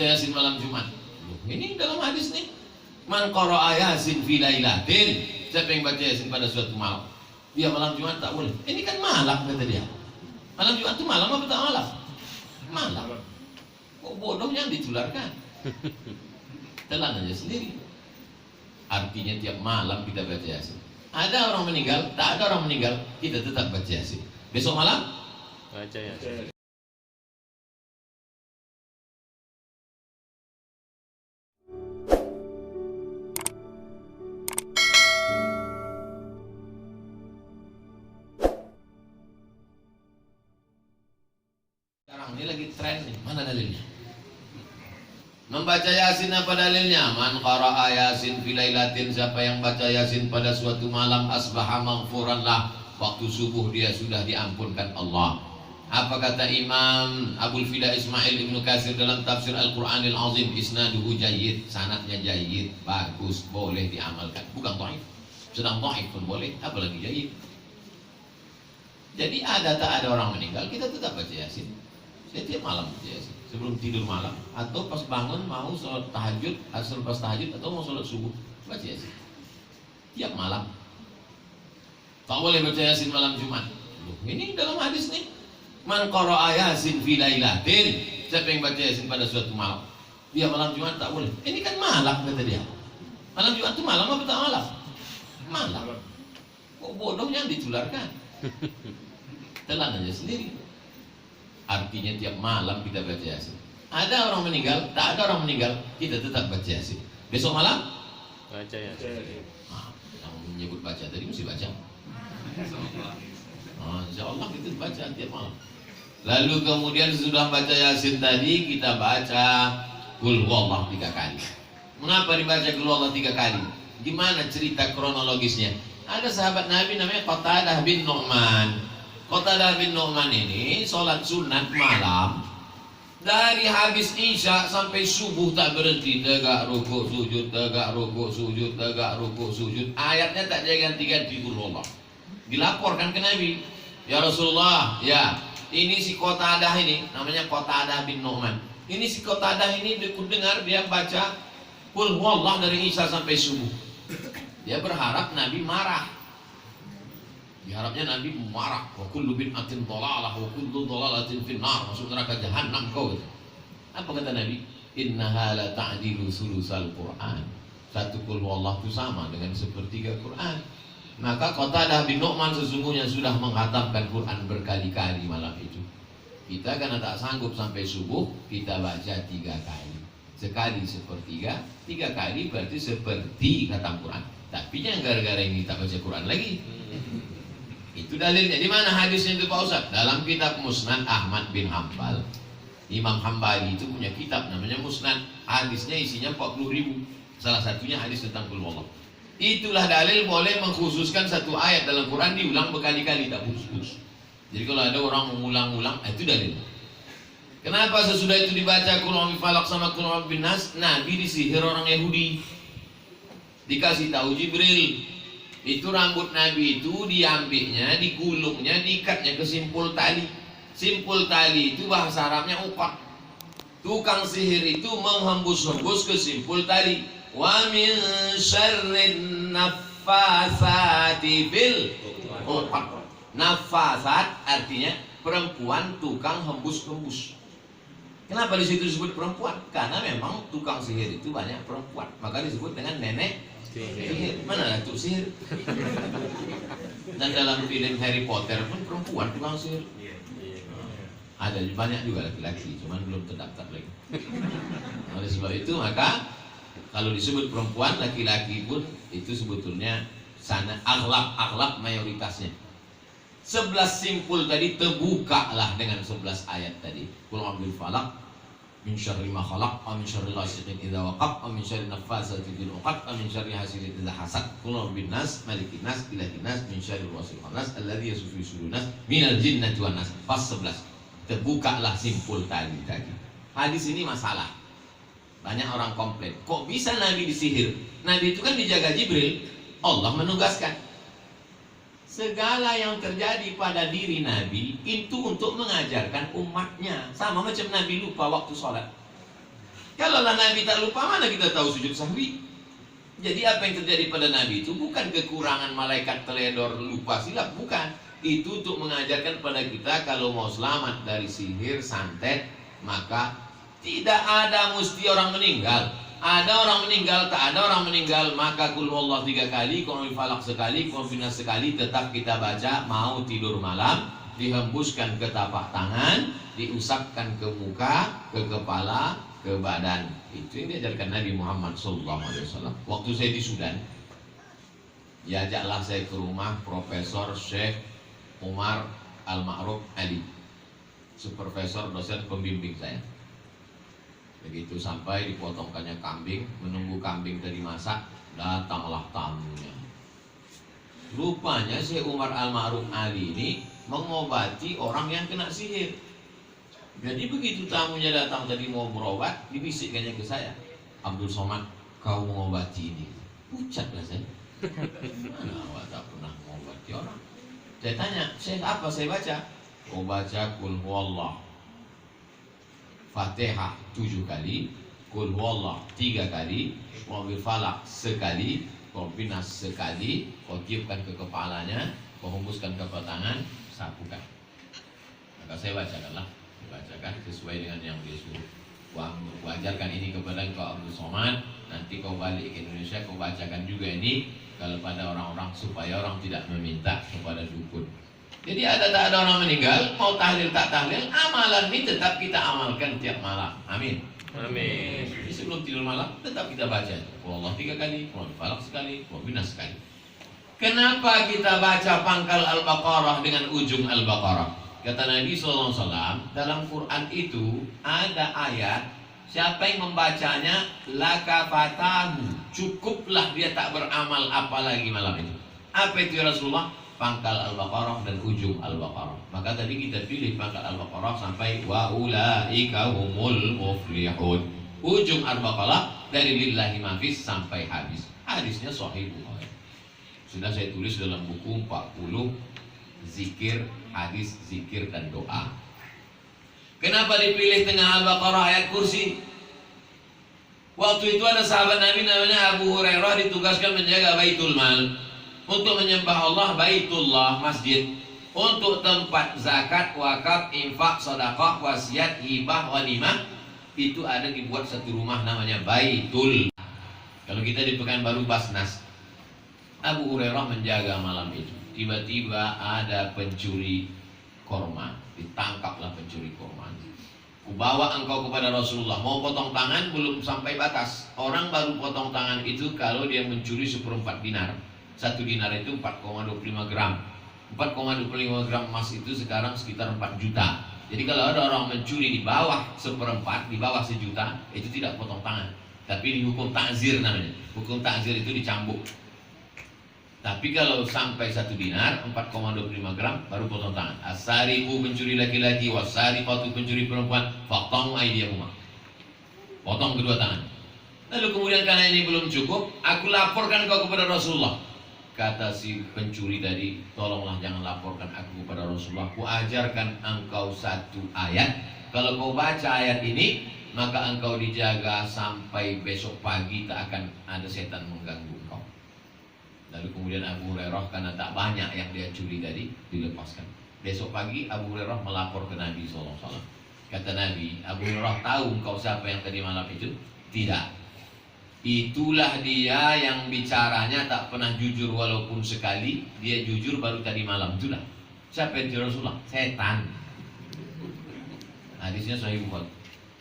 baca Yasin malam Jumat? Ini dalam hadis nih. Man qara'a Yasin fi lailatin, siapa yang baca Yasin pada suatu malam, dia malam Jumat tak boleh. Ini kan malam kata dia. Malam Jumat itu malam apa tak malam? Malam. Kok bodohnya ditularkan? Telan aja sendiri. Artinya tiap malam kita baca Yasin. Ada orang meninggal, tak ada orang meninggal, kita tetap baca Yasin. Besok malam baca Yasin. Sekarang ini lagi tren nih, mana dalilnya? Membaca Yasin apa dalilnya? Man qara'a Yasin fi lailatin, siapa yang baca Yasin pada suatu malam, asbaha maghfuran lah, waktu subuh dia sudah diampunkan Allah. Apa kata Imam Abul Fida Ismail Ibnu Katsir dalam tafsir Al-Qur'anil Azim? Isnaduhu jayyid, sanadnya jayyid, bagus, boleh diamalkan, bukan dhaif. Sedang dhaif pun boleh, apalagi jayyid. Jadi ada tak ada orang meninggal, kita tetap baca Yasin. Saya tiap malam baca Yasin, sebelum tidur malam, atau pas bangun mau sholat tahajud, asal pas tahajud, atau mau sholat subuh, baca Yasin tiap malam. Tak boleh baca Yasin malam Jumat. Ini dalam hadis nih. Man qara'a Yasin fi lailatin, siapa yang baca Yasin pada suatu malam, dia malam Jumat tak boleh. Ini kan malam kata dia. Malam Jumat itu malam apa tak malam? Malam. Kok bodohnya ditularkan? Telan aja sendiri. Artinya tiap malam kita baca Yasin. Ada orang meninggal, tak ada orang meninggal, kita tetap baca Yasin. Besok malam Baca Yasin. Yang menyebut baca tadi mesti baca. Insya Allah kita baca tiap malam. Lalu kemudian sesudah baca Yasin tadi, kita baca Qul Huwallah 3 kali. Mengapa dibaca Qul Huwallah 3 kali? Gimana cerita kronologisnya? Ada sahabat Nabi namanya Qatadah bin Nu'man. Qatadah bin Nu'man ini sholat sunat malam, dari habis Isya sampai subuh tak berhenti, tegak rukuk sujud, tegak rukuk sujud, tegak rukuk sujud. Ayatnya tak ganti-ganti Qul Huwallah. Dilaporkan ke Nabi, ya Rasulullah, ya ini si Qatadah ini, namanya Qatadah bin Nu'man. Ini si Qatadah ini dengar dia baca Qul Huwallah dari Isya sampai subuh. Dia berharap Nabi marah. Diharapnya Nabi marah. Wa kullu bid'atin dhalalah wa kullu dhalalatin finnar, masuk neraka jahanam kau. Apa kata Nabi? Innaha la ta'dilu sulusal Qur'an. Satu Qul Huwallah itu sama dengan sepertiga Qur'an. Maka Qatadah bin Nu'man sesungguhnya sudah menghatamkan Quran berkali-kali malam itu. Kita karena tak sanggup sampai subuh, kita baca 3 kali. Sekali sepertiga, 3 kali berarti seperti khatam Quran. Tapi jangan gara-gara ini tak baca Quran lagi. Itu dalilnya. Di mana hadisnya itu Pak Ustaz? Dalam kitab Musnad Ahmad bin Hanbal. Imam Hambali itu punya kitab namanya Musnad. Hadisnya isinya 40.000. Salah satunya hadis tentang Qul Huwallah. Itulah dalil boleh mengkhususkan satu ayat dalam Quran diulang berkali-kali, tak putus-putus. Jadi kalau ada orang mengulang-ulang, itu dalil. Kenapa sesudah itu dibaca Qul A'udzu Falaq sama Qul A'udzu Binnas? Nabi disihir orang Yahudi. Dikasih tahu Jibril. Itu rambut Nabi itu diambilnya, digulungnya, diikatnya ke simpul tali. Simpul tali itu bahasa Arabnya uqad. Tukang sihir itu menghembus-hembus ke simpul tali. Wa min syarrin naffasati fil uqad. Nafasat artinya perempuan tukang hembus-hembus. Kenapa di situ disebut perempuan? Karena memang tukang sihir itu banyak perempuan. Maka disebut dengan nenek sihir. Mana datuk sihir? Dan dalam film Harry Potter pun perempuan tukang sihir. Ada banyak juga laki-laki, cuman belum terdaftar lagi. Oleh sebab itu maka kalau disebut perempuan, laki-laki pun itu sebetulnya sana akhlak mayoritasnya. 11 simpul tadi terbukalah dengan 11 ayat tadi. Qul a'udzu falaq min syarri ma khalaq, wa min syarri ghasiqin idza waqab, wa min syarri naffasati fil 'uqad, wa min syarri hasidin idza hasad. Qul a'udzu binnas, malikin nas, ilahin nas, min syarri wasilin nas, alladzi yasfi sudurin nas, minal jinnati wan nas. Pas 11. Terbukalah simpul tadi. Hadis ini masalah. Banyak orang komplain, kok bisa Nabi disihir? Nabi itu kan dijaga Jibril. Allah menugaskan. Segala yang terjadi pada diri Nabi itu untuk mengajarkan umatnya. Sama macam Nabi lupa waktu sholat. Kalaulah Nabi tak lupa, mana kita tahu sujud sahwi? Jadi apa yang terjadi pada Nabi itu bukan kekurangan malaikat teledor lupa silap, bukan. Itu untuk mengajarkan pada kita kalau mau selamat dari sihir, santet, maka tidak ada mesti orang meninggal. Ada orang meninggal, tak ada orang meninggal, maka kul huwallah 3 kali, qul falaq sekali, qul nas sekali, tetap kita baca. Mau tidur malam, dihembuskan ke tapak tangan, diusapkan ke muka, ke kepala, ke badan. Itu yang diajarkan Nabi Muhammad SAW. Waktu saya di Sudan, diajaklah saya ke rumah Profesor Syekh Umar Al-Ma'ruf Ali, supervisor dosen pembimbing saya. Begitu sampai dipotongkannya kambing, menunggu kambing tadi masak, datanglah tamunya. Rupanya Syekh Umar Al-Ma'ruf Ali ini mengobati orang yang kena sihir. Jadi begitu tamunya datang tadi mau berobat, dibisikkannya ke saya, Abdul Somad, kau mengobati ini. Pucatlah saya. Mana awak tak pernah mengobati orang? Saya tanya, Syekh apa saya baca? Kau baca kul huwallah Fatihah 7 kali, kul huwallah 3 kali, wabil falak sekali, wabil nas sekali, kau tiupkan ke kepalanya, kau hembuskan ke tangan, sapukan. Maka saya bacakanlah, bacakan sesuai dengan yang dia suruh. Wajarkan ini kepada engkau Abdul Somad. Nanti kau balik ke Indonesia, kau bacakan juga ini kalau pada orang-orang, supaya orang tidak meminta kepada dukun. Jadi tak ada orang meninggal, mau tahlil tak tahlil, amalan ini tetap kita amalkan tiap malam. Amin. Amin. Jadi sebelum tidur malam tetap kita baca Allah 3 kali, Qul falaq sekali, Qul nas sekali. Kenapa kita baca pangkal Al-Baqarah dengan ujung Al-Baqarah? Kata Nabi SAW, dalam Quran itu ada ayat, siapa yang membacanya laka fatahu, cukuplah dia tak beramal apalagi malam itu. Apa itu ya Rasulullah? Pangkal Al-Baqarah dan ujung Al-Baqarah. Maka tadi kita pilih pangkal Al-Baqarah sampai wa ulaika humul muflihun. Ujung Al-Baqarah dari lillahi mafis sampai habis. Hadisnya sahih Bukhari. Sudah saya tulis dalam buku 40 zikir, hadis, zikir dan doa. Kenapa dipilih tengah Al-Baqarah ayat kursi? Waktu itu ada sahabat Nabi namanya Abu Hurairah ditugaskan menjaga Baitul Mal. Untuk menyembah Allah, Baitullah, masjid. Untuk tempat zakat, wakaf, infak, sedekah, wasiat, hibah, ghanimah, itu ada dibuat satu rumah namanya Baitul. Kalau kita di Pekanbaru Basnas, Abu Hurairah menjaga malam itu. Tiba-tiba ada pencuri korma, ditangkaplah pencuri korma. Kubawa engkau kepada Rasulullah. Mau potong tangan belum sampai batas. Orang baru potong tangan itu kalau dia mencuri 1/4 dinar. 1 dinar itu 4,25 gram. 4,25 gram emas itu sekarang sekitar 4 juta. Jadi kalau ada orang mencuri di bawah 1/4, di bawah 1 juta, itu tidak potong tangan, tapi dihukum ta'zir namanya. Hukum ta'zir itu dicambuk. Tapi kalau sampai 1 dinar 4,25 gram baru potong tangan. As-sariqu pencuri laki-laki, was-sariqatu pencuri perempuan, faqtamu aydiyahuma. Potong kedua tangan. Lalu kemudian karena ini belum cukup, aku laporkan kau kepada Rasulullah. Kata si pencuri tadi, tolonglah jangan laporkan aku kepada Rasulullah. Ku ajarkan engkau 1 ayat. Kalau kau baca ayat ini, maka engkau dijaga sampai besok pagi, tak akan ada setan mengganggu engkau. Lalu kemudian Abu Hurairah karena tak banyak yang dia curi tadi, dilepaskan. Besok pagi Abu Hurairah melapor ke Nabi SAW. Kata Nabi, Abu Hurairah tahu engkau siapa yang tadi malam itu? Tidak. Itulah dia yang bicaranya tak pernah jujur walaupun sekali. Dia jujur baru tadi malam. Itulah. Siapa yang Rasulullah? Setan. Hadisnya Sahih Bukhari.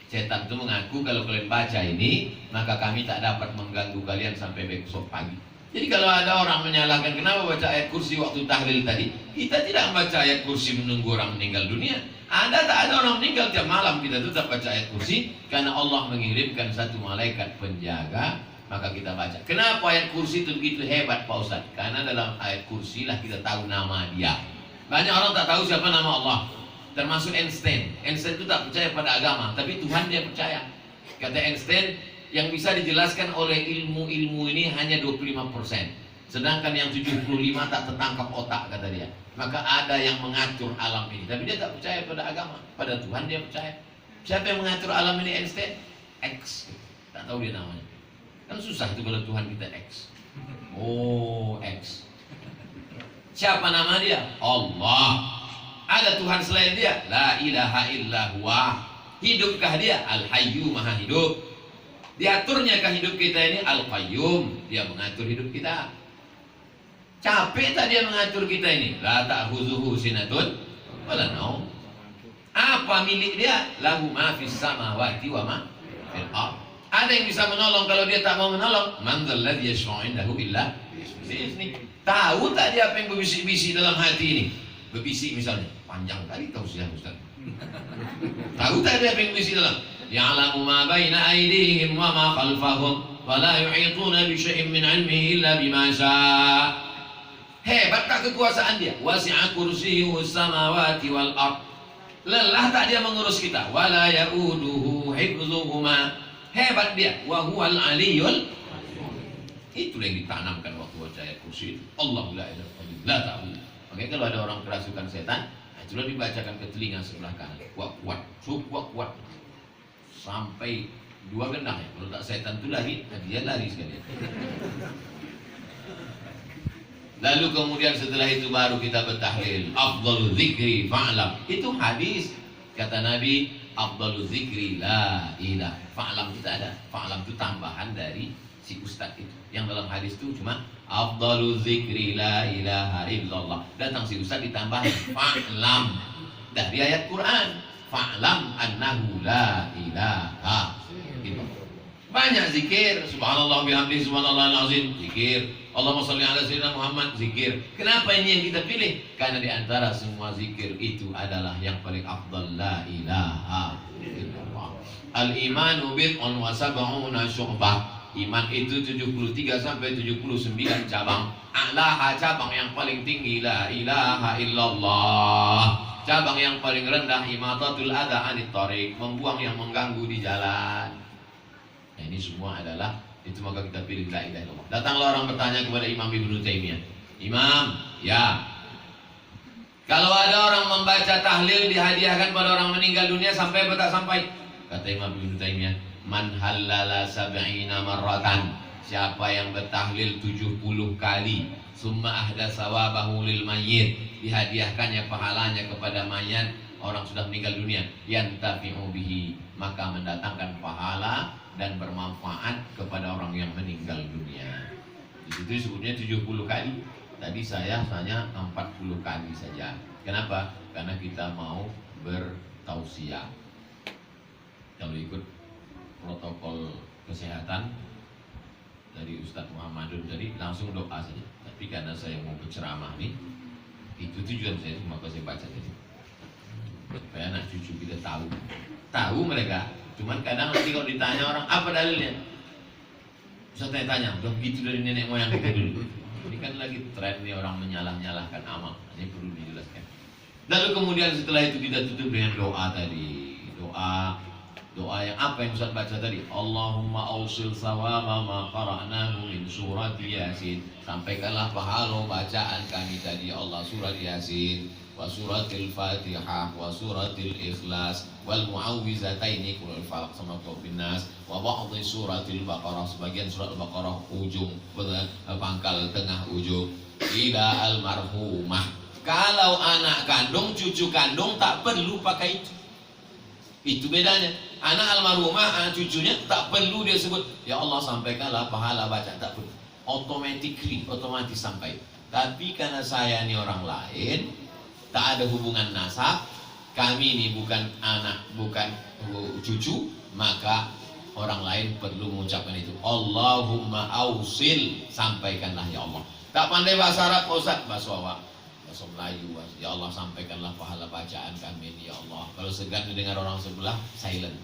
Setan itu mengaku kalau kalian baca ini, maka kami tak dapat mengganggu kalian sampai besok pagi. Jadi kalau ada orang menyalahkan kenapa baca ayat kursi waktu tahlil tadi, kita tidak membaca ayat kursi menunggu orang meninggal dunia. Tak ada orang meninggal tiap malam, kita tetap baca ayat kursi karena Allah mengirimkan 1 malaikat penjaga, maka kita baca. Kenapa ayat kursi itu begitu hebat Pak Ustaz? Karena dalam ayat kursi lah kita tahu nama dia. Banyak orang tak tahu siapa nama Allah, termasuk Einstein. Einstein itu tak percaya pada agama, tapi Tuhan dia percaya. Kata Einstein, yang bisa dijelaskan oleh ilmu-ilmu ini hanya 25%, sedangkan yang 75 tak tertangkap otak, kata dia. Maka ada yang mengatur alam ini, tapi dia tak percaya pada agama, pada Tuhan dia percaya. Siapa yang mengatur alam ini? Einstein. X. tak tahu dia namanya. Kan susah itu kalau Tuhan kita X. Oh, X. Siapa nama dia? Allah. Ada Tuhan selain dia? La ilaha illa huwa. Hidupkah dia? Al-Hayyu, maha hidup. Diaturnyakah hidup kita ini? Al-Qayyum, dia mengatur hidup kita. Capek tak dia mengatur kita ini? La ta'khuzuhu sinatun wala naum. Apa milik dia? Lahu ma fis samawati wa ma fil ardh. Ada yang bisa menolong kalau dia tak mau menolong? Man dzalladzi yashfa'u 'indahu illa bi'idznih. Tahu tak dia apa yang berbisik-bisik dalam hati ini? Berbisik misalnya, panjang kali tausiah Ustaz. Tahu tak dia apa yang berbisik dalam? Ya'lamu ma baina aydihim wa ma khalfahum wa la yuhituna bi syai'in min 'ilmihi illa bima syaa'. Hebat tak kekuasaan dia? Wasi'a kursiyyuhu samawati wal ardh. Lelah tak dia mengurus kita? Wala ya'uduhu hifdzuhuma. Hebat dia. Wa huwal aliyyul. Itu yang ditanamkan waktu baca ayat kursi itu. Allah la ilaha illa ta'ala. Makanya kalau ada orang kerasukan setan, itulah dibacakan ke telinga sebelah kanan. Kuat-kuat, kuat-kuat. Sampai 2 gendang ya. Kalau tak setan itu lari, dia lari sekalian. Lalu kemudian setelah itu baru kita bertahlil. Afdhalu dzikri fa'lam. Itu hadis. Kata Nabi, afdhalu dzikri la ilaha. Fa'lam itu ada. Fa'lam itu tambahan dari si ustaz itu. Yang dalam hadis itu cuma afdhalu dzikri la ilaha illallah. Datang si ustaz ditambah fa'lam dari ayat Quran. Fa'lam annahu la ilaha illallah. Banyak zikir. Subhanallah bihamdi subhanallahil azim. Zikir. Allahumma sholli ala sayyidina Muhammad. Zikir. Kenapa ini yang kita pilih? Karena di antara semua zikir itu adalah yang paling afdal la ilaha illallah. Al-imanu bid'un wa sab'una syu'bah. Iman itu 73 sampai 79 cabang. A'laha, cabang yang paling tinggi la ilaha illallah. Cabang yang paling rendah imatatul adha anit thariq, membuang yang mengganggu di jalan. Nah, ini semua adalah itu, maka kita pilih la ilaha illallah. Datanglah orang bertanya kepada Imam Ibnu Taimiyah. Imam, ya, kalau ada orang membaca tahlil dihadiahkan pada orang meninggal dunia, sampai atau tak sampai? Kata Imam Ibnu Taimiyah, man halala sab'ina marratan, siapa yang bertahlil 70 kali, summa ahda sawabahu lil mayyit, dihadiahkannya pahalanya kepada mayat orang sudah meninggal dunia, yantafi'u bihi, maka mendatangkan pahala dan bermanfaat kepada orang yang meninggal dunia. Di situ disebutnya 70 kali. Tadi saya hanya 40 kali saja. Kenapa? Karena kita mau bertausiah. Kalau ikut protokol kesehatan dari Ustadz Muhammadun tadi, langsung doa saja. Tapi karena saya mau berceramah nih, itu tujuan saya, maka saya baca tadi supaya anak cucu kita tahu mereka. Cuman kadang nanti kalau ditanya orang, apa dalilnya? Bisa tanya, udah begitu dari nenek moyang kita dulu. Ini kan lagi tren nih orang menyalah-nyalahkan amal. Ini perlu dijelaskan. Lalu kemudian setelah itu kita tutup dengan doa tadi. Doa yang apa yang Ustaz baca tadi? Allahumma awsil sawaba ma qara'nahu min surat Yasin. Sampaikanlah pahala bacaan kami tadi, Allah, surat Yasin, wa suratil Fatihah, wa suratil Ikhlas, wal muawwizataini qul falaq sama qul nas, wa ba'dhi suratil Baqarah, sebagian surat Al-Baqarah ujung pangkal tengah ujung, ila almarhumah. Kalau anak kandung, cucu kandung tak perlu pakai itu. Itu bedanya. Anak almarhumah, anak cucunya tak perlu dia sebut, ya Allah sampaikanlah pahala baca, tak perlu. Otomatis sampai. Tapi karena saya ini orang lain, tak ada hubungan nasab, kami ini bukan anak, bukan cucu, maka orang lain perlu mengucapkan itu. Allahumma ausil, sampaikanlah ya Allah. Tak pandai bahasa Arab, Ustaz, bahasa Melayu, ya Allah sampaikanlah pahala bacaan kami ini ya Allah. Kalau segan mendengar orang sebelah, silent.